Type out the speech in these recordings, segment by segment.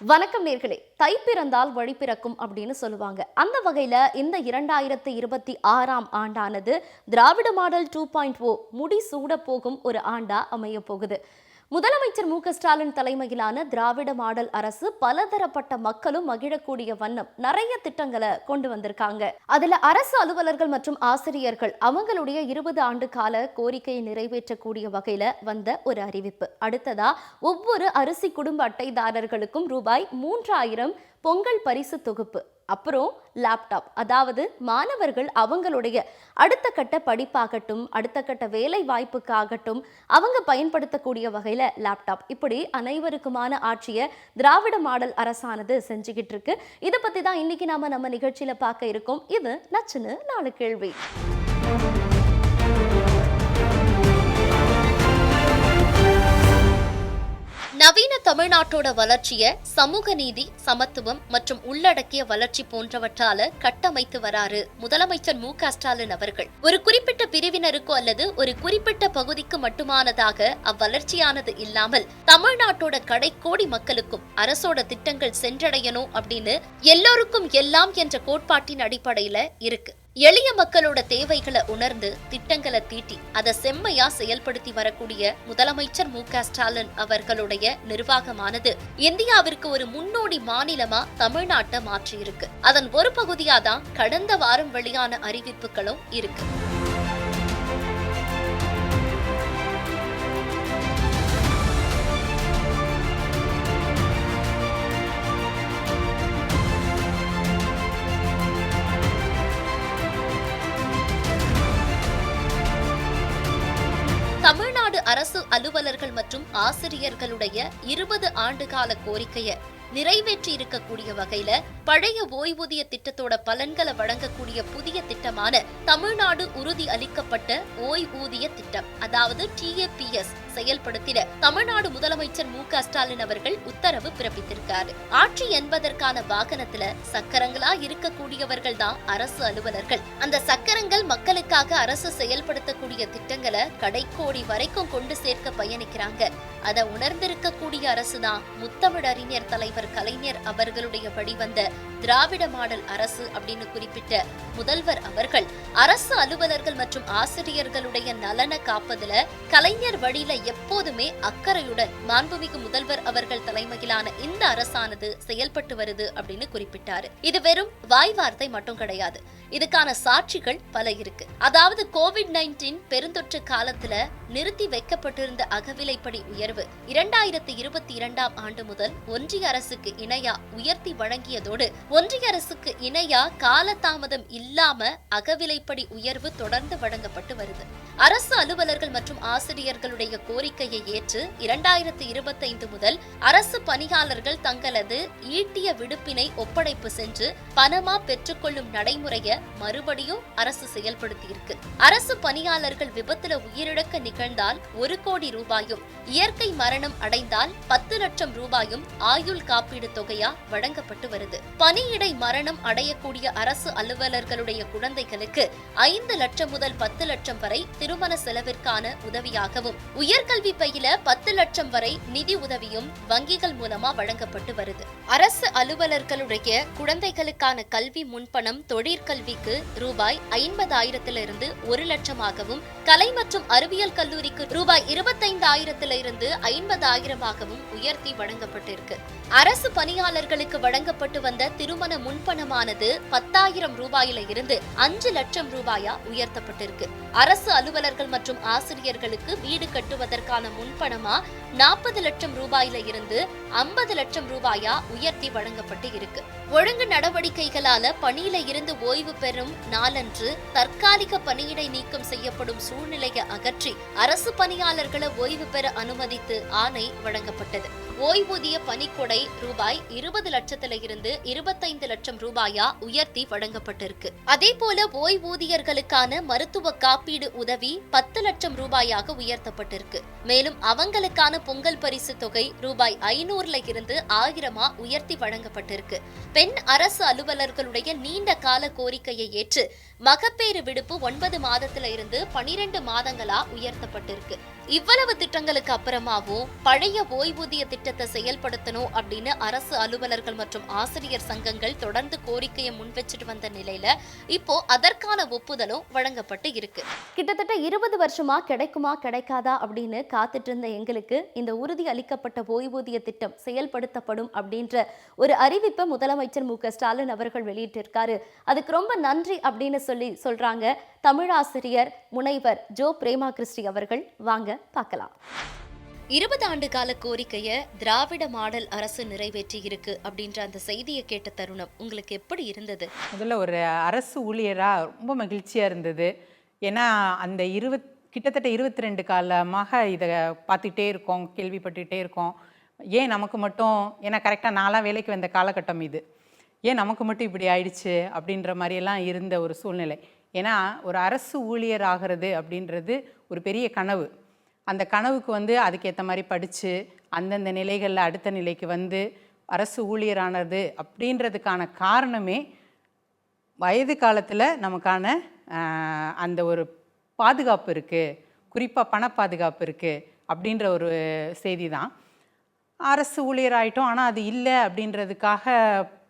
வணக்கம் நேர்களே. தை பிறந்தால் வழி பிறக்கும் அப்படின்னு சொல்லுவாங்க. அந்த வகையில இந்த 2026ஆம் ஆண்டானது திராவிட மாடல் 2.0 முடி சூட போகும் ஒரு ஆண்டா அமைய போகுது. முதலமைச்சர் மு.க.ஸ்டாலின் தலைமையிலான திராவிட மாடல் அரசு பலதரப்பட்ட மக்களும் மகிழக்கூடிய வண்ணம் நிறைய திட்டங்களை கொண்டு வந்திருக்காங்க. அதுல அரசு அலுவலர்கள் மற்றும் ஆசிரியர்கள் அவங்களுடைய 20 ஆண்டு கால கோரிக்கையை நிறைவேற்றக்கூடிய வகையில வந்த ஒரு அறிவிப்பு. அடுத்ததா ஒவ்வொரு அரிசி குடும்ப அட்டைதாரர்களுக்கும் ரூபாய் 3000 பொங்கல் பரிசு தொகுப்பு. அப்புறம் லேப்டாப், அதாவது மாணவர்கள் அவங்களுடைய அடுத்த கட்ட படிப்பாகட்டும், அடுத்த கட்ட வேலை வாய்ப்புக்காகட்டும் அவங்க பயன்படுத்தக்கூடிய வகையில லேப்டாப். இப்படி அனைவருக்குமான ஆட்சியை திராவிட மாடல் அரசானது செஞ்சுக்கிட்டு இருக்கு. இதை பத்தி தான் இன்னைக்கு நம்ம நிகழ்ச்சியில பார்க்க இருக்கோம். இது நச்சுன்னு 4 கேள்வி. நவீன தமிழ்நாட்டோட வளர்ச்சியை சமூக நீதி, சமத்துவம் மற்றும் உள்ளடக்கிய வளர்ச்சி போன்றவற்றால கட்டமைத்து வராரு முதலமைச்சர் மு.க.ஸ்டாலின் அவர்கள். ஒரு குறிப்பிட்ட பிரிவினருக்கோ அல்லது ஒரு குறிப்பிட்ட பகுதிக்கு மட்டுமானதாக அவ்வளர்ச்சியானது இல்லாமல் தமிழ்நாட்டோட கடைக்கோடி மக்களுக்கும் அரசோட திட்டங்கள் சென்றடையணும் அப்படின்னு எல்லோருக்கும் எல்லாம் என்ற கோட்பாட்டின் அடிப்படையில இருக்கு. எளிய மக்களோட தேவைகளை உணர்ந்து திட்டங்களை தீட்டி அதை செம்மையா செயல்படுத்தி வரக்கூடிய முதலமைச்சர் மு.க.ஸ்டாலின் அவர்களுடைய நிர்வாகமானது இந்தியாவிற்கு ஒரு முன்னோடி மாநிலமா தமிழ்நாட்டை மாற்றியிருக்கு. அதன் ஒரு பகுதியாதான் கடந்த வாரம் வெளியான அறிவிப்புகளும் இருக்கு. தமிழ்நாடு அரசு அலுவலர்கள் மற்றும் ஆசிரியர்களுடைய 20 ஆண்டு கால கோரிக்கையை நிறைவேற்றி இருக்கக்கூடிய வகையில பழைய ஓய்வூதிய திட்டத்தோட பலன்களை வழங்கக்கூடிய புதிய திட்டமான தமிழ்நாடு உறுதி அளிக்கப்பட்ட ஓய்வூதிய திட்டம், அதாவது TAPS செயல்படுத்திட தமிழ்நாடு முதலமைச்சர் மு.க.ஸ்டாலின் அவர்கள் உத்தரவு பிறப்பித்திருக்காரு. ஆட்சி என்பதற்கான வாகனத்துல சக்கரங்களா இருக்கக்கூடியவர்கள் தான் அரசு அலுவலர்கள். அந்த சக்கரங்கள் மக்களுக்காக அரசு செயல்படுத்தக்கூடிய திட்டங்களை கடைக்கோடி வரைக்கும் கொண்டு சேர்க்க பயணிக்கிறாங்க. அதை உணர்ந்திருக்கக்கூடிய அரசுதான் முத்தமிழறிஞர் தலைவர் கலைஞர் அவர்களுடைய வழிவந்த திராவிட மாடல் அரசு அப்படின்னு குறிப்பிட்ட முதல்வர் அவர்கள் அரசு அலுவலர்கள் மற்றும் ஆசிரியர்களுடைய நலனை காப்பதுல கலைஞர் வழியில எப்போதுமே அக்கறையுடன் மாண்புமிகு முதல்வர் அவர்கள் தலைமையிலான இந்த அரசானது செயல்பட்டு வருது அப்படின்னு குறிப்பிட்டாரு. இது வெறும் வாய் வார்த்தை மட்டும் கிடையாது, இதுக்கான சாட்சிகள் பல இருக்கு. அதாவது கோவிட்-19 பெருந்தொற்று காலத்துல நிறுத்தி வைக்கப்பட்டிருந்த அகவிலைப்படி உயர்வு 2022ஆம் ஆண்டு முதல் ஒன்றிய அரசுக்கு இணையா உயர்த்தி வழங்கியதோடு ஒன்றிய அரசுக்கு இணையா காலதாமதம் இல்லாம அகவிலைப்படி உயர்வு தொடர்ந்து வழங்கப்பட்டு வருது. அரசு அலுவலர்கள் மற்றும் ஆசிரியர்களுடைய கோரிக்கையை ஏற்று 2025 முதல் அரசு பணியாளர்கள் தங்களது ஈட்டிய விடுப்பினை ஒப்படைப்பு சென்று பணமா பெற்றுக்கொள்ளும் நடைமுறையை மறுபடியும் அரசு செயல்படுத்தி இருக்கு. அரசு பணியாளர்கள் விபத்துல உயிரிழக்க நிகழ்ந்தால் 1 கோடி ரூபாயும், இயற்கை மரணம் அடைந்தால் 10 லட்சம் ரூபாயும் ஆயுள் காப்பீடு தொகையா வழங்கப்பட்டு வருது. பணியிடை மரணம் அடையக்கூடிய அரசு அலுவலர்களுடைய குழந்தைகளுக்கு 5 லட்சம் முதல் 10 லட்சம் வரை திருமண செலவிற்கான உதவியாகவும், உயர்கல்வி பயில 10 லட்சம் வரை நிதி உதவியும் வங்கிகள் மூலமா வழங்கப்பட்டு வருது. அரசு அலுவலர்களுடைய குழந்தைகளுக்கான கல்வி முன்பணம் தொழிற்கல்விக்கு ரூபாய் 50,000 1 லட்சமாகவும், கலை மற்றும் அறிவியல் கல்லூரிக்கு ரூபாய் 25,000 50,000 உயர்த்தி வழங்கப்பட்டிருக்கு. அரசு பணியாளர்களுக்கு வழங்கப்பட்டு வந்த திருமண முன்பணமானது 10,000 ரூபாயில இருந்து 5 லட்சம் ரூபாயா உயர்த்தப்பட்டிருக்கு. அரசு அலுவலர்கள் மற்றும் ஆசிரியர்களுக்கு வீடு கட்டுவதற்கான முன்பணமா 40 லட்சம் ரூபாயில இருந்து 50 லட்சம் ரூபாயா உயர்த்தி வழங்கப்பட்டு இருக்கு. ஒழுங்கு நடவடிக்கைகளால பணியில இருந்து ஓய்வு பெறும் நாளன்று தற்காலிக பணியிடை நீக்கம் செய்யப்படும் சூழ்நிலையை அகற்றி அரசு பணியாளர்களை ஓய்வு பெற அனுமதித்து ஆணை வழங்கப்பட்டது. ஓய்வூதிய பணிக்கொடை ரூபாய் 20 லட்சத்தில இருந்து 25 லட்சம் ரூபாயா உயர்த்தி வழங்கப்பட்டிருக்கு. அதே போல ஓய்வூதியர்களுக்கான மருத்துவ காப்பீடு உதவி 10 லட்சம் ரூபாயாக உயர்த்தப்பட்டிருக்கு. மேலும் அவங்களுக்கான பொங்கல் பரிசு தொகை ரூபாய் 500 இருந்து 1000 உயர்த்தி வழங்கப்பட்டிருக்கு. பெண் அரசு அலுவலர்களுடைய நீண்ட கால கோரிக்கையை ஏற்று மகப்பேறு விடுப்பு 9 மாதத்துல இருந்து 12 மாதங்களா உயர்த்தப்பட்டிருக்கு. இவ்வளவு திட்டங்களுக்கு அப்புறமாவும் பழைய ஓய்வூதிய திட்டத்தை செயல்படுத்தணும் அப்படின்னு அரசு அலுவலர்கள் மற்றும் ஆசிரியர் சங்கங்கள் தொடர்ந்து கோரிக்கையை முன்வச்சிட்டு வந்த நிலையில இப்போ அதற்கான ஒப்புதலும் வழங்கப்பட்டு இருக்கு. கிட்டத்தட்ட 20 வருஷமா கிடைக்குமா கிடைக்காதா அப்படின்னு காத்துட்டு இருந்த எங்களுக்கு இந்த உறுதி அளிக்கப்பட்ட ஓய்வூதிய திட்டம் செயல்படுத்தப்படும் அப்படின்ற ஒரு அறிவிப்பை முதலமைச்சர் மு.க.ஸ்டாலின் அவர்கள் வெளியிட்டிருக்காரு. அதுக்கு ரொம்ப நன்றி அப்படின்னு சொல்றாங்க தமிழாசிரியர் முனைவர் ஜோ பிரேமா கிறிஸ்டி அவர்கள். வாங்க பார்க்கலாம். 20 ஆண்டு கால கோரிக்கையை திராவிட மாடல் அரசு நிறைவேற்றி இருக்கு அப்படின்ற அந்த செய்தியை கேட்ட தருணம் உங்களுக்கு எப்படி இருந்தது? முதல்ல ஒரு அரசு ஊழியரா ரொம்ப மகிழ்ச்சியா இருந்தது. ஏன்னா அந்த கிட்டத்தட்ட 22 காலமாக இதை பார்த்துட்டே இருக்கோம், கேள்விப்பட்டுகிட்டே இருக்கோம். ஏன் நமக்கு மட்டும், ஏன்னா கரெக்டாக நாளாக வேலைக்கு வந்த காலகட்டம் இது, ஏன் நமக்கு மட்டும் இப்படி ஆயிடுச்சு அப்படின்ற மாதிரியெல்லாம் இருந்த ஒரு சூழ்நிலை. ஏன்னா ஒரு அரசு ஊழியர் ஆகிறது அப்படின்றது ஒரு பெரிய கனவு. அந்த கனவுக்கு அதுக்கேற்ற மாதிரி படித்து அந்தந்த நிலைகளில் அடுத்த நிலைக்கு அரசு ஊழியரானது அப்படின்றதுக்கான காரணமே வயது காலத்தில் நமக்கான அந்த ஒரு பாதுகாப்பு இருக்குது, குறிப்பாக பண பாதுகாப்பு இருக்குது அப்படின்ற ஒரு செய்தி தான். அரசு ஊழியராயிட்டோம், ஆனால் அது இல்லை அப்படின்றதுக்காக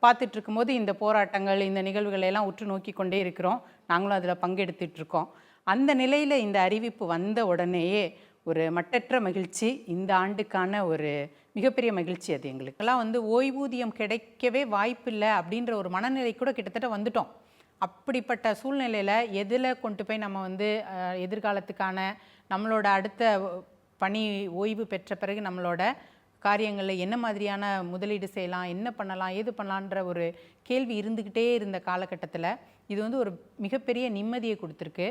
பார்த்துட்டு இருக்கும்போது இந்த போராட்டங்கள், இந்த நிகழ்வுகளை எல்லாம் உற்று நோக்கி கொண்டே இருக்கிறோம். நாங்களும் அதில் பங்கெடுத்துட்ருக்கோம். அந்த நிலையில் இந்த அறிவிப்பு வந்த உடனேயே ஒரு மட்டற்ற மகிழ்ச்சி, இந்த ஆண்டுக்கான ஒரு மிகப்பெரிய மகிழ்ச்சி. அது எங்களுக்கெல்லாம் ஓய்வூதியம் கிடைக்கவே வாய்ப்பில்லை அப்படின்ற ஒரு மனநிலை கூட கிட்டத்தட்ட வந்துட்டோம். அப்படிப்பட்ட சூழ்நிலையில் எதில் கொண்டு போய் நம்ம எதிர்காலத்துக்கான நம்மளோட அடுத்த பணி ஓய்வு பெற்ற பிறகு நம்மளோட காரியங்களில் என்ன மாதிரியான முதலீடு செய்யலாம், என்ன பண்ணலாம், ஏது பண்ணலான்ற ஒரு கேள்வி இருந்துக்கிட்டே இருந்த காலகட்டத்தில் இது ஒரு மிகப்பெரிய நிம்மதியை கொடுத்துருக்கு.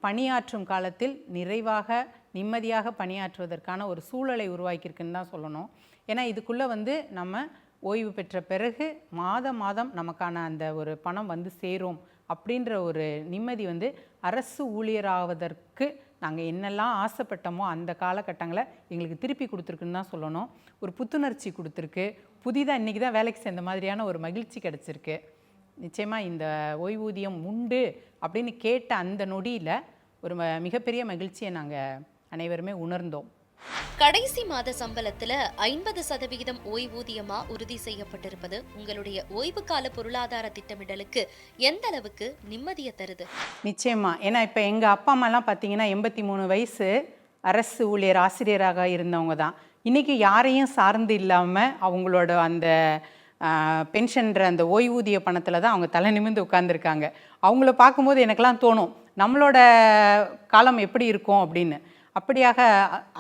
பணியாற்றும் காலத்தில் நிறைவாக நிம்மதியாக பணியாற்றுவதற்கான ஒரு சூழலை உருவாக்கியிருக்குன்னு தான் சொல்லணும். ஏன்னா இதுக்குள்ளே நம்ம ஓய்வு பெற்ற பிறகு மாதம் நமக்கான அந்த ஒரு பணம் சேரும் அப்படின்ற ஒரு நிம்மதி அரசு ஊழியராவதற்கு நாங்கள் என்னெல்லாம் ஆசைப்பட்டோமோ அந்த காலகட்டங்களை எங்களுக்கு திருப்பி கொடுத்துருக்குன்னு தான் சொல்லணும். ஒரு புத்துணர்ச்சி கொடுத்துருக்கு. புதிதாக இன்றைக்கி தான் வேலைக்கு சேர்ந்த மாதிரியான ஒரு மகிழ்ச்சி கிடச்சிருக்கு. நிச்சயமாக இந்த ஓய்வூதியம் உண்டு அப்படின்னு கேட்ட அந்த நொடியில் ஒரு மிகப்பெரிய மகிழ்ச்சியை நாங்கள் அனைவருமே உணர்ந்தோம். கடைசி மாத சம்பளத்துல 50% ஓய்வூதியமா உறுதி செய்யப்பட்டிருப்பது உங்களுடைய ஓய்வு கால பொருளாதார திட்டமிடலுக்கு எந்த அளவுக்கு நிம்மதியை தருது? நிச்சயமா. ஏன்னா இப்போ எங்கள் அப்பா அம்மாலாம் பார்த்தீங்கன்னா 83 வயசு அரசு ஊழியர் ஆசிரியராக இருந்தவங்க தான். இன்றைக்கி யாரையும் சார்ந்து இல்லாமல் அவங்களோட அந்த பென்ஷன்ற அந்த ஓய்வூதிய பணத்தில் தான் அவங்க தலை நிமிர்ந்து உட்கார்ந்துருக்காங்க. அவங்கள பார்க்கும்போது எனக்கெல்லாம் தோணும், நம்மளோட காலம் எப்படி இருக்கும் அப்படின்னு. அப்படியாக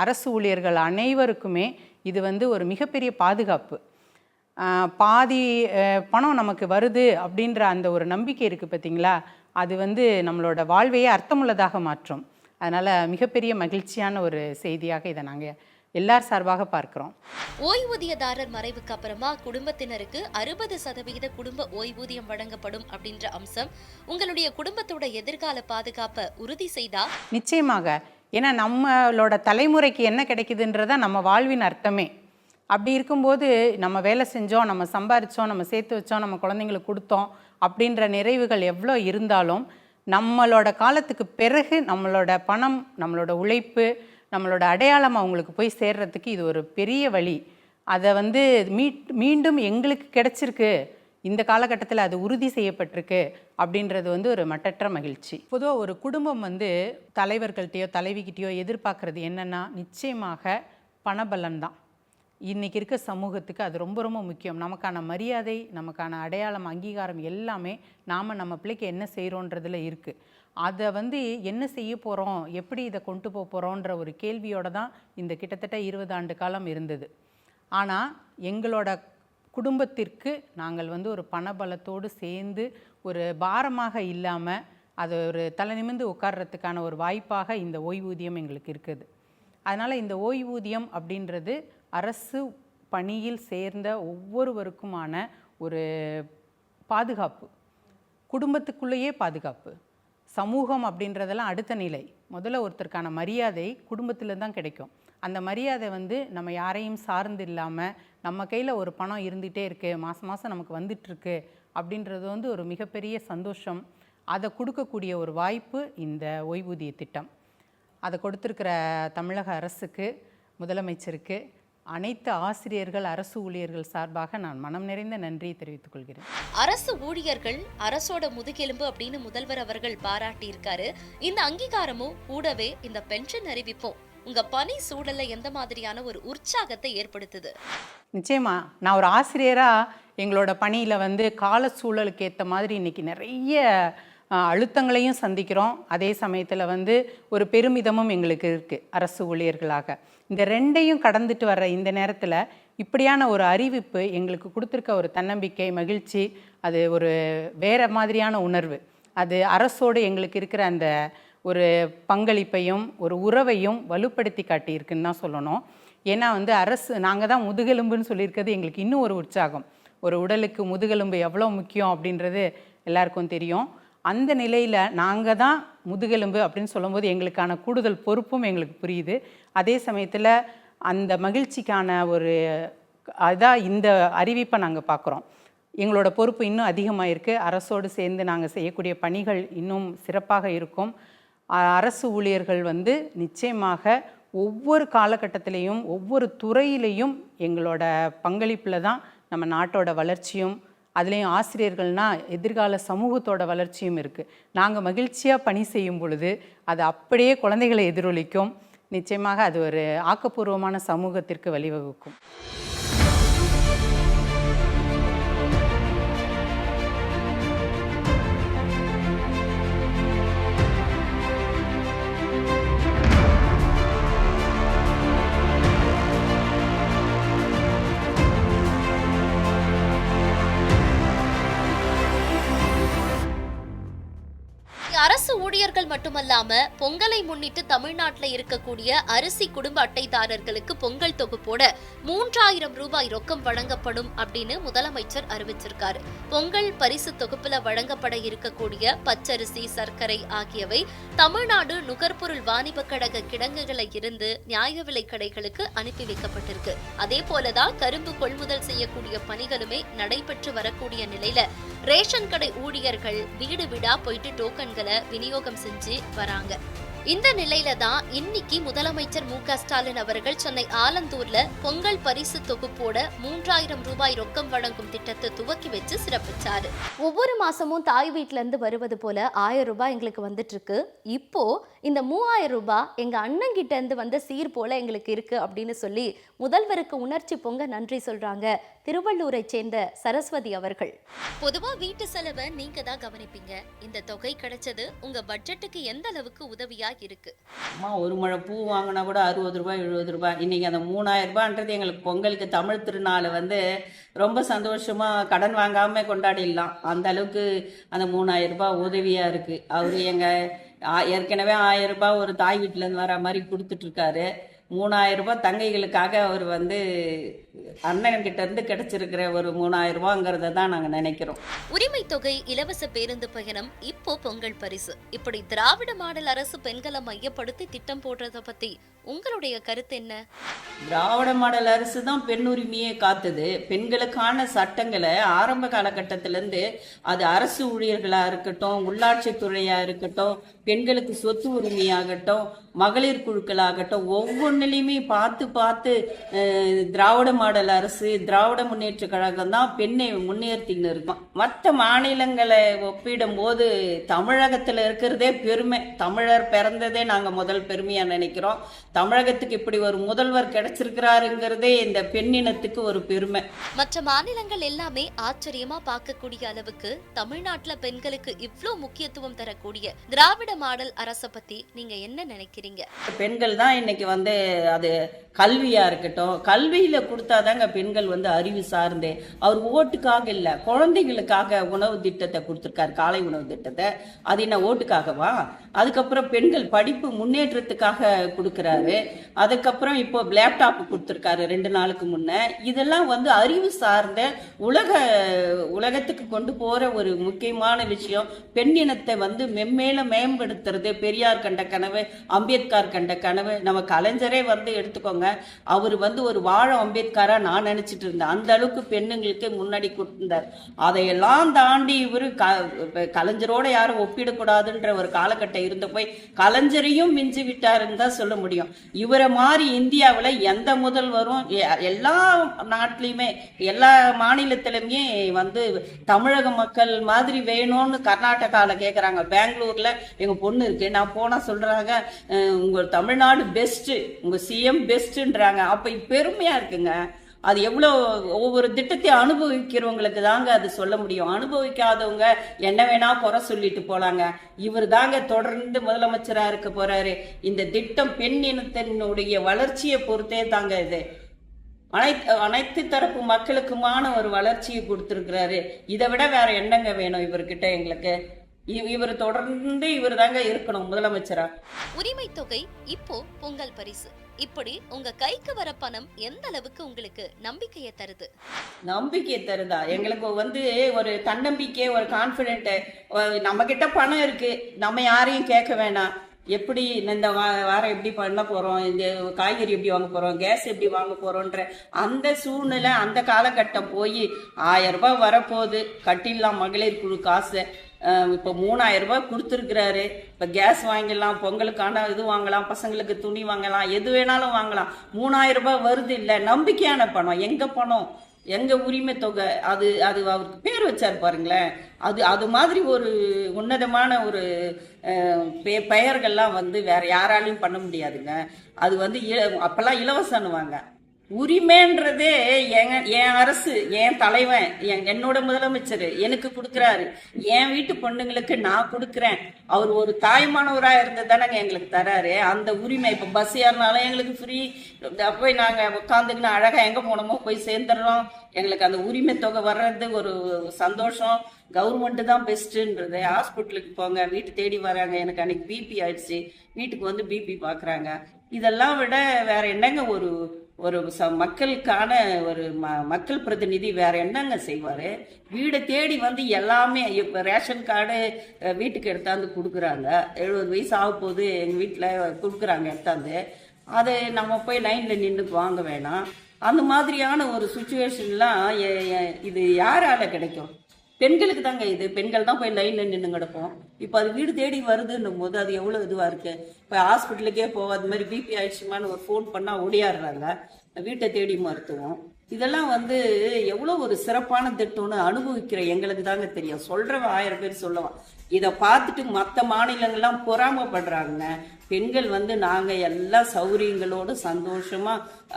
அரசு ஊழியர்கள் அனைவருக்குமே இது ஒரு மிகப்பெரிய பாதுகாப்பு. பாதி பணம் நமக்கு வருது அப்படின்ற அந்த ஒரு நம்பிக்கை இருக்குது பார்த்தீங்களா, அது நம்மளோட வாழ்வையே அர்த்தமுள்ளதாக மாற்றும். அதனால் மிகப்பெரிய மகிழ்ச்சியான ஒரு செய்தியாக இதை நாங்கள் எல்லார் சார்பாக பார்க்கிறோம். ஓய்வூதியதாரர் மறைவுக்கு அப்புறமா குடும்பத்தினருக்கு 60% குடும்ப ஓய்வூதியம் வழங்கப்படும் அப்படின்ற அம்சம் உங்களுடைய குடும்பத்தோட எதிர்கால பாதுகாப்பை உறுதி செய்தா? நிச்சயமாக. ஏன்னா நம்மளோட தலைமுறைக்கு என்ன கிடைக்குதுன்றத நம்ம வாழ்வின் அர்த்தமே. அப்படி இருக்கும்போது நம்ம வேலை செஞ்சோம், நம்ம சம்பாரித்தோம், நம்ம சேர்த்து வச்சோம், நம்ம குழந்தைங்களுக்கு கொடுத்தோம் அப்படின்ற நிறைவுகள் எவ்வளோ இருந்தாலும் நம்மளோட காலத்துக்கு பிறகு நம்மளோட பணம், நம்மளோட உழைப்பு, நம்மளோட அடையாளம் அவங்களுக்கு போய் சேர்றதுக்கு இது ஒரு பெரிய வழி. அதை மீண்டும் எங்களுக்கு கிடைச்சிருக்கு, இந்த காலகட்டத்தில் அது உறுதி செய்யப்பட்டிருக்கு அப்படின்றது ஒரு மட்டற்ற மகிழ்ச்சி. பொதுவாக ஒரு குடும்பம் தலைவர்கள்ட்டையோ தலைவிக்கிட்டேயோ எதிர்பார்க்குறது என்னென்னா நிச்சயமாக பணபலன் தான். இன்றைக்கி இருக்க சமூகத்துக்கு அது ரொம்ப ரொம்ப முக்கியம். நமக்கான மரியாதை, நமக்கான அடையாளம், அங்கீகாரம் எல்லாமே நாம் நம்ம பிள்ளைக்கு என்ன செய்கிறோன்றதில் இருக்குது. அதை என்ன செய்ய போகிறோம், எப்படி இதை கொண்டு போக போகிறோன்ற ஒரு கேள்வியோடு தான் இந்த கிட்டத்தட்ட 20 ஆண்டு காலம் இருந்தது. ஆனால் எங்களோட குடும்பத்திற்கு நாங்கள் ஒரு பணபலத்தோடு சேர்ந்து ஒரு பாரமாக இல்லாமல் அது ஒரு தலை நிமிர்ந்து உட்கார்றதுக்கான ஒரு வாய்ப்பாக இந்த ஓய்வூதியம் எங்களுக்கு இருக்குது. அதனால் இந்த ஓய்வூதியம் அப்படின்றது அரசு பணியில் சேர்ந்த ஒவ்வொருவருக்குமான ஒரு பாதுகாப்பு, குடும்பத்துக்குள்ளேயே பாதுகாப்பு. சமூகம் அப்படின்றதெல்லாம் அடுத்த நிலை. முதல்ல ஒருத்தருக்கான மரியாதை குடும்பத்தில் தான் கிடைக்கும். அந்த மரியாதை நம்ம யாரையும் சார்ந்து இல்லாமல் நம்ம கையில் ஒரு பணம் இருந்துகிட்டே இருக்குது, மாதம் மாதம் நமக்கு வந்துட்டுருக்கு அப்படின்றது வந்து ஒரு மிகப்பெரிய சந்தோஷம். அதை கொடுக்கக்கூடிய ஒரு வாய்ப்பு இந்த ஓய்வூதிய திட்டம். அதை கொடுத்துருக்கிற தமிழக அரசுக்கு, முதலமைச்சருக்கு, அனைத்து ஆசிரியர்கள், அரசு ஊழியர்கள் சார்பாக நான் மனம் நிறைந்த நன்றியை தெரிவித்துக் கொள்கிறேன். அரசு ஊழியர்கள் அரசோட முதுகெலும்பு அப்படின்னு முதல்வர் அவர்கள் பாராட்டி இருக்காரு. இந்த அங்கீகாரமும் கூடவே இந்த பென்ஷன் அறிவிப்பும் உங்க பணி சூழல்ல எந்த மாதிரியான ஒரு உற்சாகத்தை ஏற்படுத்துது? நிச்சயமா நான் ஒரு ஆசிரியராக எங்களோட பணியில் வந்து கால சூழலுக்கு ஏற்ற மாதிரி இன்னைக்கு நிறைய அழுத்தங்களையும் சந்திக்கிறோம். அதே சமயத்தில் வந்து ஒரு பெருமிதமும் எங்களுக்கு இருக்குது அரசு ஊழியர்களாக. இந்த ரெண்டையும் கடந்துட்டு வர்ற இந்த நேரத்தில் இப்படியான ஒரு அறிவிப்பு எங்களுக்கு கொடுத்துருக்க ஒரு தன்னம்பிக்கை, மகிழ்ச்சி, அது ஒரு வேறு மாதிரியான உணர்வு. அது அரசோடு எங்களுக்கு இருக்கிற அந்த ஒரு பங்களிப்பையும் ஒரு உறவையும் வலுப்படுத்தி காட்டியிருக்குன்னு தான் சொல்லணும். ஏன்னா வந்து அரசு, நாங்கள் தான் முதுகெலும்புன்னு சொல்லியிருக்கிறது எங்களுக்கு இன்னும் ஒரு உற்சாகம். ஒரு உடலுக்கு முதுகெலும்பு எவ்வளோ முக்கியம் அப்படின்றது எல்லாருக்கும் தெரியும். அந்த நிலையில் நாங்கள் தான் முதுகெலும்பு அப்படின்னு சொல்லும்போது எங்களுக்கான கூடுதல் பொறுப்பும் எங்களுக்கு புரியுது. அதே சமயத்தில் அந்த மகிழ்ச்சிக்கான ஒரு அதான் இந்த அறிவிப்பை நாங்கள் பார்க்குறோம். எங்களோட பொறுப்பு இன்னும் அதிகமாக இருக்குது. அரசோடு சேர்ந்து நாங்கள் செய்யக்கூடிய பணிகள் இன்னும் சிறப்பாக இருக்கும். அரசு ஊழியர்கள் வந்து நிச்சயமாக ஒவ்வொரு காலகட்டத்திலையும் ஒவ்வொரு துறையிலையும் எங்களோட பங்களிப்பில் தான் நம்ம நாட்டோட வளர்ச்சியும், அதுலேயும் ஆசிரியர்கள்னால் எதிர்கால சமூகத்தோட வளர்ச்சியும் இருக்குது. நாங்கள் மகிழ்ச்சியாக பணி செய்யும் பொழுது அது அப்படியே குழந்தைகளை எதிரொலிக்கும். நிச்சயமாக அது ஒரு ஆக்கப்பூர்வமான சமூகத்திற்கு வழிவகுக்கும். அரசு ஊழியர்கள் மட்டுமல்லாம பொங்கலை முன்னிட்டு தமிழ்நாட்டில் இருக்கக்கூடிய அரிசி குடும்ப அட்டைதாரர்களுக்கு பொங்கல் தொகுப்போட 3000 ரூபாய் ரொக்கம் வழங்கப்படும் அப்படின்னு முதலமைச்சர் அறிவிச்சிருக்காரு. பொங்கல் பரிசு தொகுப்புல வழங்கப்பட இருக்கக்கூடிய பச்சரிசி, சர்க்கரை ஆகியவை தமிழ்நாடு நுகர்பொருள் வாணிப கழக கிடங்குகளை இருந்து நியாய விலை கடைகளுக்கு அனுப்பி வைக்கப்பட்டிருக்கு. அதே போலதான் கரும்பு கொள்முதல் செய்யக்கூடிய பணிகளுமே நடைபெற்று வரக்கூடிய நிலையில ரேஷன் கடை ஊழியர்கள் வீடு வீடா போயிட்டு டோக்கன்களை விநியோகம் செஞ்சு வராங்க. இந்த நிலையில தான் இன்னைக்கு முதலமைச்சர் மு.க. ஸ்டாலின் அவர்கள் சென்னை ஆலந்தூர்ல பொங்கல் பரிசு தொகுப்போட 3000 ரூபாய் ரொக்கம் வழங்கும் திட்டத்தை துவக்கி வச்சு சிறப்பிச்சாரு. ஒவ்வொரு மாசமும் தாய் வீட்டுல இருந்து வருவது போல 1000 ரூபாய் எங்களுக்கு வந்துட்டு இருக்கு. இப்போ இந்த 3000 ரூபாய் எங்க அண்ணன் கிட்ட இருந்து வந்த சீர் போல எங்களுக்கு இருக்கு அப்படின்னு சொல்லி முதல்வருக்கு உணர்ச்சி பொங்க நன்றி சொல்றாங்க திருவள்ளூரை சேர்ந்த சரஸ்வதி அவர்கள். பொதுவா வீட்டு செலவை நீங்க தான் கவனிப்பீங்க. இந்த தொகை கிடைச்சது உங்க பட்ஜெட்டுக்கு எந்த அளவுக்கு உதவியா இருக்கு? அம்மா, ஒரு முழம் பூ வாங்கினா கூட 60 ரூபாய் 70 ரூபாய். இன்னைக்கு அந்த 3000 ரூபான்றது எங்களுக்கு பொங்கலுக்கு தமிழ் திருநாளை வந்து ரொம்ப சந்தோஷமா கடன் வாங்காம கொண்டாடிடலாம். அந்த அளவுக்கு அந்த 3000 ரூபாய் உதவியா இருக்கு. அவரு எங்க ஏற்கனவே 1000 ரூபாய் ஒரு தாய் வீட்டுல இருந்து வர மாதிரி கொடுத்துட்டு இருக்காரு. 3000 ரூபாய் தங்கைகளுக்காக அவர் வந்து அண்ணன்கிட்ட இருந்து கிடைச்சிருக்கிற ஒரு 3000 ரூபாங்கிறத தான் நாங்க நினைக்கிறோம். உரிமை தொகை, இலவச பேருந்து பயணம், இப்போ பொங்கல் பரிசு, இப்படி திராவிட மாடல் அரசு பெண்களை மையப்படுத்தி திட்டம் போடுறத பத்தி உங்களுடைய கருத்து என்ன? திராவிட மாடல் அரசு தான் பெண் உரிமையை காத்துது. பெண்களுக்கான சட்டங்களை ஆரம்ப காலகட்டத்திலேருந்து அது அரசு ஊழியர்களா இருக்கட்டும், உள்ளாட்சி துறையா இருக்கட்டும், பெண்களுக்கு சொத்து உரிமையாகட்டும், மகளிர் குழுக்களாகட்டும், ஒவ்வொன்றிலையுமே பார்த்து பார்த்து திராவிட மாடல் அரசு, திராவிட முன்னேற்ற கழகம் தான் பெண்ணை முன்னேற்றின்னு இருக்கும். மற்ற மாநிலங்களை ஒப்பிடும் போது தமிழகத்தில் இருக்கிறதே பெருமை. தமிழர் பிறந்ததே நாங்கள் முதல் பெருமையாக நினைக்கிறோம். தமிழகத்துக்கு இப்படி ஒரு முதல்வர் கிடைச்சிருக்கிறாருங்கிறதே இந்த பெண்ணினத்துக்கு ஒரு பெருமை. மற்ற மாநிலங்கள் எல்லாமே ஆச்சரியமா பார்க்கக்கூடிய அளவுக்கு தமிழ்நாட்டுல பெண்களுக்கு இவ்ளோ முக்கியத்துவம் தரக்கூடிய திராவிட மாடல் அரசை பத்தி நீங்க என்ன நினைக்கிறீங்க? பெண்கள் தான் இன்னைக்கு வந்து அது கல்வியா இருக்கட்டும், கல்வியில கொடுத்தாதாங்க பெண்கள் வந்து அறிவு சார்ந்தே. அவர் ஓட்டுக்காக இல்ல, குழந்தைகளுக்காக உணவு திட்டத்தை கொடுத்திருக்காரு, காலை உணவு திட்டத்தை. அது என்ன ஓட்டுக்காகவா? அதுக்கப்புறம் பெண்கள் படிப்பு முன்னேற்றத்துக்காக கொடுக்கிறாரு. அதுக்கப்புறம் இப்போ லேப்டாப் கொடுத்திருக்காரு 2 நாளுக்கு முன்ன. இதெல்லாம் வந்து அறிவு சார்ந்த உலகத்துக்கு கொண்டு போற ஒரு முக்கியமான விஷயம். பெண்ணினத்தை வந்து மென்மேல மேம்படுத்துறது பெரியார் கண்ட கனவு, அம்பேத்கர் கண்ட கனவு, நம்ம கலைஞரே கலைஞரே வந்து எடுத்துக்கோங்க, அவர் வந்து ஒரு வாழ அம்பேத்கரா நான் நினைச்சிட்டு இருந்தேன். அந்த அளவுக்கு பெண்ணுங்களுக்கு முன்னாடி கொடுத்திருந்தார். அதையெல்லாம் தாண்டி இவரு கலைஞரோட யாரும் ஒப்பிடக்கூடாதுன்ற ஒரு காலகட்டம் இருந்த போய் கலைஞரையும் மிஞ்சி விட்டாருன்னு தான் சொல்ல முடியும். இவரை மாதிரி இந்தியாவில் எந்த முதல்வரும் எல்லா நாட்டிலையுமே எல்லா மாநிலத்திலுமே வந்து தமிழக மக்கள் மாதிரி வேணும்னு கர்நாடகாவில் கேட்குறாங்க. பெங்களூர்ல எங்க பொண்ணு இருக்கு, நான் போனா சொல்றாங்க உங்க தமிழ்நாடு பெஸ்ட், உங்க சிஎம் பெஸ்ட்ன்றாங்க. அப்ப பெருமையா இருக்குங்க. அது எவ்வளோ ஒவ்வொரு திட்டத்தையும் அனுபவிக்கிறவங்களுக்கு தாங்க அது சொல்ல முடியும். அனுபவிக்காதவங்க என்ன வேணா குறை சொல்லிட்டு போலாங்க. இவர் தாங்க தொடர்ந்து முதலமைச்சரா இருக்க போறாரு. இந்த திட்டம் பெண் இனத்தினுடைய வளர்ச்சியை பொறுத்தே தாங்க இது. அனைத்து தரப்பு மக்களுக்குமான ஒரு வளர்ச்சியை கொடுத்திருக்கிறாரு. இதை விட வேற என்னங்க வேணும் இவர்கிட்ட எங்களுக்கு? இவர் தொடர்ந்து இவர் தாங்க இருக்கணும் முதலமைச்சரா. உரிமை தொகை இப்போ பொங்கல் பரிசு, இப்படி உங்க கைக்கு வர பணம் எந்த அளவுக்கு உங்களுக்கு நம்பிக்கையை தருது? நம்பிக்கை தருதா? எங்களுக்கு வந்து ஒரு தன்னம்பிக்கை, ஒரு கான்பிடென்ட். நம்ம கிட்ட பணம் இருக்கு, நம்ம யாரையும் கேட்க வேணாம். எப்படி இந்த வாரம் எப்படி பண்ண போறோம், இந்த காய்கறி எப்படி வாங்க போறோம், கேஸ் எப்படி வாங்க போறோன்ற அந்த சூழ்நிலை, அந்த காலகட்டம் போய் 1000 ரூபாய் வரப்போகுது. கட்டிடலாம் மகளிர் குழு காசு. இப்போ 3000 ரூபாய் கொடுத்துருக்கிறாரு. இப்போ கேஸ் வாங்கிடலாம், பொங்கலுக்கான இது வாங்கலாம், பசங்களுக்கு துணி வாங்கலாம், எது வேணாலும் வாங்கலாம். 3000 ரூபாய் வருது. இல்லை, நம்பிக்கையான பணம். எங்க பணம், எங்க உரிமை தொகை, அது அது அவருக்கு பேர் வச்சார் பாருங்களேன். அது மாதிரி ஒரு உன்னதமான ஒரு பெயர்கள்லாம் வந்து வேற யாராலையும் பண்ண முடியாதுங்க. அது வந்து அப்பெல்லாம் இலவசம்னுவாங்க. உரிமைன்றதே என் அரசு, என் தலைவன், என்னோட முதலமைச்சர் எனக்கு கொடுக்குறாரு. என் வீட்டு பொண்ணுங்களுக்கு நான் கொடுக்குறேன். அவர் ஒரு தாய்மானவராக இருந்தது தானேங்க எங்களுக்கு தராரு அந்த உரிமை. இப்போ பஸ் ஏறினாலும் எங்களுக்கு ஃப்ரீ. போய் நாங்கள் உட்காந்துக்கின்னு அழகாக எங்கே போனோமோ போய் சேர்ந்துடுறோம். எங்களுக்கு அந்த உரிமை தொகை வர்றது ஒரு சந்தோஷம். கவர்மெண்ட்டு தான் பெஸ்ட்டுன்றது. ஹாஸ்பிட்டலுக்கு போங்க, வீட்டு தேடி வராங்க. எனக்கு அன்னைக்கு பிபி ஆயிடுச்சு, வீட்டுக்கு வந்து பிபி பார்க்குறாங்க. இதெல்லாம் விட வேற என்னங்க ஒரு ஒரு மக்களுக்கான ஒரு மக்கள் பிரதிநிதி வேற என்னங்க செய்வாரு? வீடை தேடி வந்து எல்லாமே. இப்போ ரேஷன் கார்டு வீட்டுக்கு எடுத்தாந்து கொடுக்குறாங்க. 70 வயசு ஆக போது எங்கள் வீட்டில் கொடுக்குறாங்க எடுத்தாந்து. அதை நம்ம போய் லைனில் நின்று வாங்க வேணாம். அந்த மாதிரியான ஒரு சுச்சுவேஷன்லாம் இது யாரால கிடைக்கும்? பெண்களுக்கு தாங்க இது. பெண்கள் தான் போய் லைனில் நின்று கிடப்போம். இப்போ அது வீடு தேடி வருதுன்னும் போது அது எவ்வளோ இதுவாக இருக்கு. இப்போ ஹாஸ்பிட்டலுக்கே அது மாதிரி பிபி ஆயிடுச்சுமான்னு ஒரு ஃபோன் பண்ணால் ஓடியாடுறாங்க. வீட்டை தேடி மருத்துவம். இதெல்லாம் வந்து எவ்வளோ ஒரு சிறப்பான திட்டம்னு அனுபவிக்கிற எங்களுக்கு தாங்க தெரியும். சொல்கிறவன் 1000 பேர் சொல்லுவான். இதை பார்த்துட்டு மற்ற மாநிலங்கள்லாம் பொறாமப்படுறாங்க. பெண்கள் வந்து நாங்கள் எல்லா சௌகரியங்களோடு சந்தோஷமாக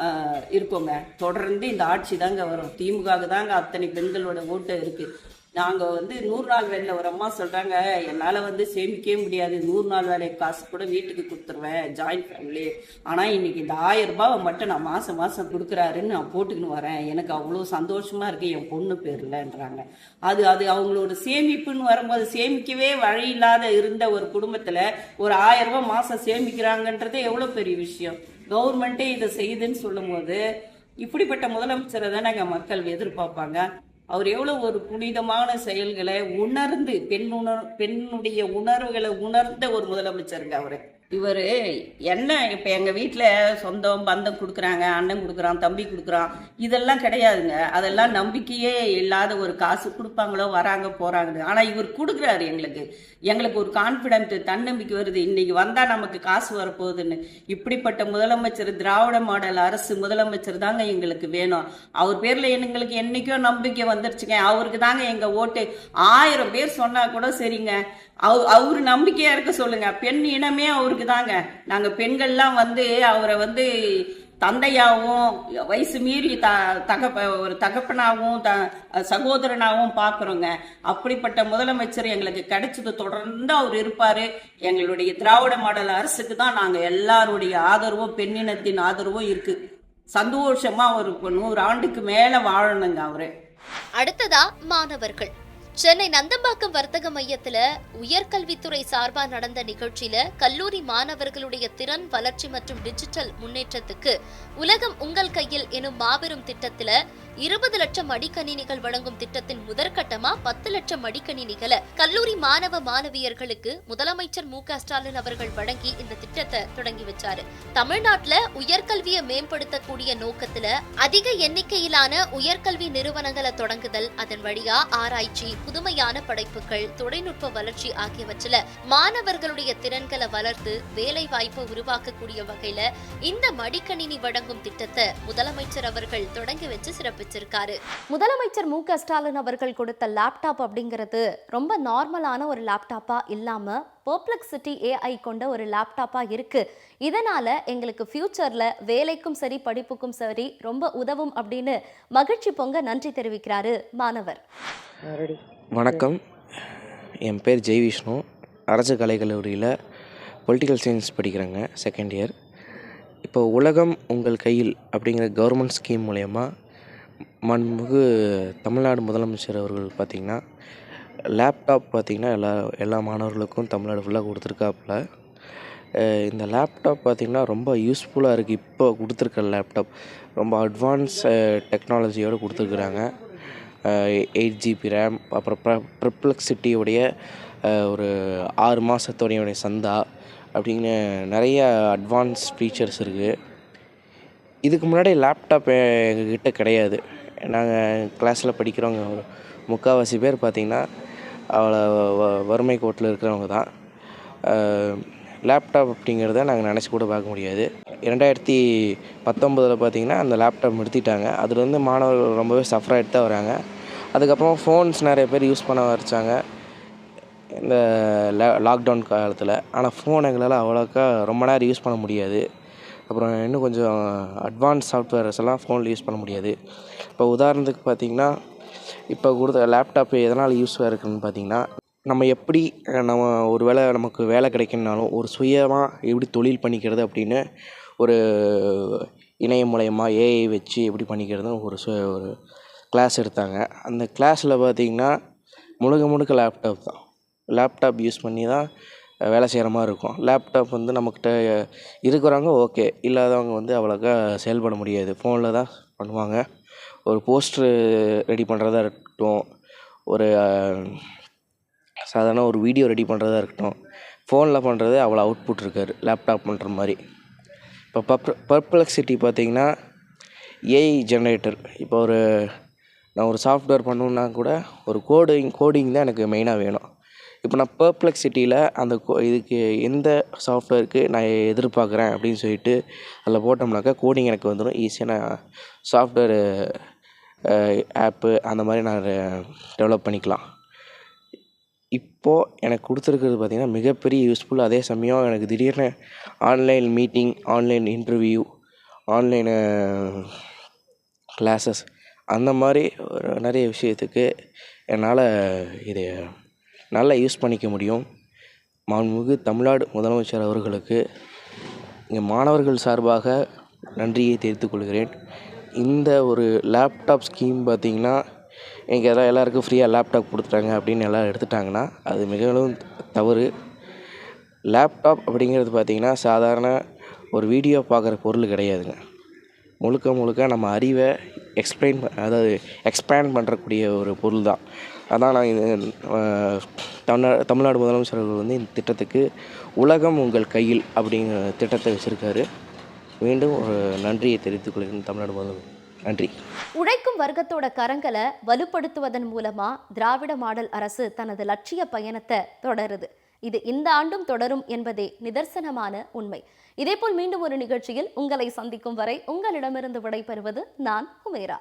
இருக்கோங்க. தொடர்ந்து இந்த ஆட்சி தாங்க வரும். திமுக தாங்க அத்தனை பெண்களோட ஓட்டு இருக்குது. நாங்கள் வந்து 100 நாள் வேலையில் ஒரு அம்மா சொல்கிறாங்க, என்னால் வந்து சேமிக்கவே முடியாது, 100 நாள் வேலை காசு கூட வீட்டுக்கு கொடுத்துருவேன், ஜாயின்ட் ஃபேமிலி. ஆனால் இன்னைக்கு இந்த 1000 ரூபாவை மட்டும் நான் மாதம் மாதம் கொடுக்குறாருன்னு நான் போட்டுக்கின்னு வரேன். எனக்கு அவ்வளோ சந்தோஷமாக இருக்குது என் பொண்ணு பேர்லன்றாங்க. அது அவங்களோட சேமிப்புன்னு வரும்போது, சேமிக்கவே வழி இல்லாத இருந்த ஒரு குடும்பத்தில் ஒரு 1000 ரூபாய் மாதம் சேமிக்கிறாங்கன்றதே எவ்வளோ பெரிய விஷயம். கவர்மெண்ட்டே இதை செய்யுதுன்னு சொல்லும் போது இப்படிப்பட்ட முதலமைச்சரை தானே மக்கள் எதிர்பார்ப்பாங்க. அவர் எவ்வளோ ஒரு புனிதமான செயல்களை உணர்ந்து பெண்ணுடைய உணர்வுகளை உணர்ந்த ஒரு முதலமைச்சருங்க அவரு. இவர் என்ன இப்போ எங்கள் வீட்டில் சொந்தம் பந்தம் கொடுக்குறாங்க, அண்ணன் கொடுக்குறான், தம்பி கொடுக்குறான், இதெல்லாம் கிடையாதுங்க. அதெல்லாம் நம்பிக்கையே இல்லாத ஒரு காசு கொடுப்பாங்களோ வராங்க போகிறாங்க. ஆனால் இவர் கொடுக்குறாரு. எங்களுக்கு ஒரு கான்ஃபிடென்ட், தன்னம்பிக்கை வருது. இன்னைக்கு வந்தால் நமக்கு காசு வரப்போகுதுன்னு. இப்படிப்பட்ட முதலமைச்சர், திராவிட மாடல் அரசு முதலமைச்சர் தாங்க எங்களுக்கு வேணும். அவர் பேரில் எங்களுக்கு என்றைக்கோ நம்பிக்கை வந்துருச்சுங்க. அவருக்கு தாங்க எங்கள் ஓட்டு. 1000 பேர் சொன்னால் கூட சரிங்க, அவரு நம்பிக்கையா இருக்க சொல்லுங்க. பெண் இனமே அவருக்கு தாங்க. நாங்க பெண்கள்லாம் வந்து அவரை வந்து தந்தையாகவும் வயசு மீறி ஒரு தகப்பனாகவும் சகோதரனாகவும் பார்க்குறோங்க. அப்படிப்பட்ட முதலமைச்சர் எங்களுக்கு கிடைச்சது. தொடர்ந்து அவர் இருப்பாரு. எங்களுடைய திராவிட மாடல் அரசுக்கு தான் நாங்கள் எல்லாருடைய ஆதரவும், பெண்ணினத்தின் ஆதரவும் இருக்கு. சந்தோஷமா ஒரு 100 ஆண்டுக்கு மேல வாழணுங்க அவரு. அடுத்ததா மாணவர்கள். சென்னை நந்தம்பாக்கம் வர்த்தக மையத்துல உயர்கல்வித்துறை சார்பா நடந்த நிகழ்ச்சியில கல்லூரி மாணவர்களுடைய திறன் வளர்ச்சி மற்றும் டிஜிட்டல் முன்னேற்றத்துக்கு உலகம் உங்கள் கையில் எனும் மாபெரும் திட்டத்துல 20 லட்சம் மடிக்கணினிகள் வழங்கும் திட்டத்தின் முதற்கட்டமா 10 லட்சம் மடிக்கணினிகளை கல்லூரி மாணவ மாணவியர்களுக்கு முதலமைச்சர் மு.க.ஸ்டாலின் அவர்கள் வழங்கி இந்த திட்டத்தை தொடங்கி வச்சாரு. தமிழ்நாட்டுல உயர்கல்வியை மேம்படுத்தக்கூடிய நோக்கத்துல அதிக எண்ணிக்கையிலான உயர்கல்வி நிறுவனங்களை தொடங்குதல், அதன் வழியா ஆராய்ச்சி, புதுமையான படைப்புகள், தொழில்நுட்ப வளர்ச்சி ஆகியவற்றில மாணவர்களுடைய திறன்களை வளர்த்து வேலை வாய்ப்பை உருவாக்கக்கூடிய வகையில இந்த மடிக்கணினி வழங்கும் திட்டத்தை முதலமைச்சர் அவர்கள் தொடங்கி வச்சு சிறப்பிச்சிருக்காரு. முதலமைச்சர் மு.க.ஸ்டாலின் அவர்கள் கொடுத்த லேப்டாப் அப்படிங்கிறது ரொம்ப நார்மலான ஒரு லேப்டாப்பா இல்லாம பெர்ப்ளெக்சிட்டி AI கொண்ட ஒரு லேப்டாப்பா இருக்கு. இதனால எங்களுக்கு ஃபியூச்சர்ல வேலைக்கும் சரி படிப்புக்கும் சரி ரொம்ப உதவும் அப்படின்னு மகிழ்ச்சி பொங்க நன்றி தெரிவிக்கிறாரு மாணவர். வணக்கம், என் பேர் ஜெய் விஷ்ணு. அரசு கலைக்கல்லூரியில் பொலிட்டிக்கல் சயின்ஸ் படிக்கிறேங்க, செகண்ட் இயர். இப்போ உலகம் உங்கள் கையில் அப்படிங்கிற கவர்மெண்ட் ஸ்கீம் மூலயமா மாண்புமிகு தமிழ்நாடு முதலமைச்சர் அவர்கள் பார்த்திங்கன்னா லேப்டாப் பார்த்திங்கன்னா எல்லா மாணவர்களுக்கும் தமிழ்நாடு ஃபுல்லாக கொடுத்துருக்காப்புல. இந்த லேப்டாப் பார்த்திங்கன்னா ரொம்ப யூஸ்ஃபுல்லாக இருக்குது. இப்போ கொடுத்துருக்க லேப்டாப் ரொம்ப அட்வான்ஸ் டெக்னாலஜியோடு கொடுத்துருக்குறாங்க. 8 GB ரேம், அப்புறம் பெர்ப்ளெக்சிட்டியோடைய ஒரு 6 மாதத்தோடைய சந்தா அப்படின்னு நிறைய அட்வான்ஸ் ஃபீச்சர்ஸ் இருக்குது. இதுக்கு முன்னாடி லேப்டாப் எங்ககிட்ட கிடையாது. நாங்கள் கிளாஸில் படிக்கிறவங்க ஒரு முக்கால்வாசி பேர் பார்த்திங்கன்னா அவ்வளோ வறுமை கோட்டில் இருக்கிறவங்க தான். லேப்டாப் அப்படிங்கிறத நாங்கள் நினச்சி கூட பார்க்க முடியாது. 2019 பார்த்திங்கன்னா அந்த லேப்டாப் நிறுத்திட்டாங்க. அதுலேருந்து மாணவர்கள் ரொம்பவே சஃபர் ஆகிட்டு தான் வராங்க. அதுக்கப்புறம் ஃபோன்ஸ் நிறைய பேர் யூஸ் பண்ண ஆரம்பித்தாங்க இந்த லாக்டவுன் காலத்தில். ஆனால் ஃபோன் எங்களால் அவ்வளோக்கா ரொம்ப நேரம் யூஸ் பண்ண முடியாது. அப்புறம் இன்னும் கொஞ்சம் அட்வான்ஸ் சாஃப்ட்வேர்ஸ் எல்லாம் ஃபோனில் யூஸ் பண்ண முடியாது. இப்போ உதாரணத்துக்கு பார்த்திங்கன்னா இப்போ கொடுத்த லேப்டாப் எதனால் யூஸ்ஃபுல்லாக இருக்குதுன்னு பார்த்திங்கன்னா, நம்ம ஒரு வேளை நமக்கு வேலை கிடைக்கணுனாலும் ஒரு சுயமாக எப்படி தொழில் பண்ணிக்கிறது அப்படின்னு ஒரு இணையம் மூலயமா AI வச்சு எப்படி பண்ணிக்கிறதுன்னு ஒரு கிளாஸ் எடுத்தாங்க. அந்த கிளாஸில் பார்த்திங்கன்னா முழுக்க லேப்டாப் தான். லேப்டாப் யூஸ் பண்ணி தான் வேலை செய்கிற மாதிரி இருக்கும். லேப்டாப் வந்து நம்மக்கிட்ட இருக்கிறவங்க ஓகே, இல்லாதவங்க வந்து அவ்வளோக்கா செயல்பட முடியாது. ஃபோனில் தான் பண்ணுவாங்க. ஒரு போஸ்ட்ரு ரெடி பண்ணுறதா இருக்கட்டும், ஒரு சாதாரண ஒரு வீடியோ ரெடி பண்ணுறதா இருக்கட்டும், ஃபோனில் பண்ணுறது அவ்வளோ அவுட்புட் இருக்காது லேப்டாப் பண்ணுற மாதிரி. இப்போ பெர்ப்ளெக்சிட்டி பார்த்திங்கன்னா AI ஜென்ரேட்டர். இப்போ நான் ஒரு சாஃப்ட்வேர் பண்ணணுன்னா கூட ஒரு கோடிங் தான் எனக்கு மெயினாக வேணும். இப்போ நான் பெர்ப்ளெக்சிட்டியில் அந்த இதுக்கு எந்த சாஃப்ட்வேருக்கு நான் எதிர்பார்க்குறேன் அப்படின்னு சொல்லிட்டு அதில் போட்டோம்னாக்கா கோடிங் எனக்கு வந்துடும். ஈஸியாக நான் சாஃப்ட்வேர் ஆப்பு அந்த மாதிரி நான் டெவலப் பண்ணிக்கலாம். இப்போது எனக்கு கொடுத்துருக்கிறது பார்த்திங்கன்னா மிகப்பெரிய யூஸ்ஃபுல். அதே சமயம் எனக்கு திடீர்னு online meeting, online interview, online classes அந்த மாதிரி நிறைய விஷயத்துக்கு என்னால் இதை நல்லா யூஸ் பண்ணிக்க முடியும். மாண்புமிகு தமிழ்நாடு முதலமைச்சர் அவர்களுக்கு இங்கே மாணவர்கள் சார்பாக நன்றியை தெரிவித்துக் கொள்கிறேன். இந்த ஒரு லேப்டாப் ஸ்கீம் பார்த்திங்கன்னா எனக்கு எல்லாருக்கும் ஃப்ரீயாக லேப்டாப் கொடுத்துட்டாங்க அப்படின்னு எல்லாம் எடுத்துட்டாங்கன்னா அது மிகவும் தவறு. லேப்டாப் அப்படிங்கிறது பார்த்திங்கன்னா சாதாரண ஒரு வீடியோ பார்க்குற பொருள் கிடையாதுங்க. முழுக்க நம்ம அறிவை எக்ஸ்பேண்ட் பண்ணுறக்கூடிய ஒரு பொருள் தான். அதான் நான் தமிழ்நாடு முதலமைச்சர் அவர்கள் வந்து இந்த திட்டத்துக்கு உலகம் உங்கள் கையில் அப்படிங்கிற திட்டத்தை வச்சுருக்காரு. மீண்டும் ஒரு நன்றியை தெரிவித்துக் கொள்கிறேன் தமிழ்நாடு முதலமைச்சர். நன்றி. உழைக்கும் வர்க்கத்தோட கரங்களை வலுப்படுத்துவதன் மூலமா திராவிட மாடல் அரசு தனது லட்சிய பயணத்தை தொடருது. இது இந்த ஆண்டும் தொடரும் என்பதே நிதர்சனமான உண்மை. இதேபோல் மீண்டும் ஒரு நிகழ்ச்சியில் உங்களை சந்திக்கும் வரை உங்களிடமிருந்து விடைபெறுவது நான் ஹுமேரா.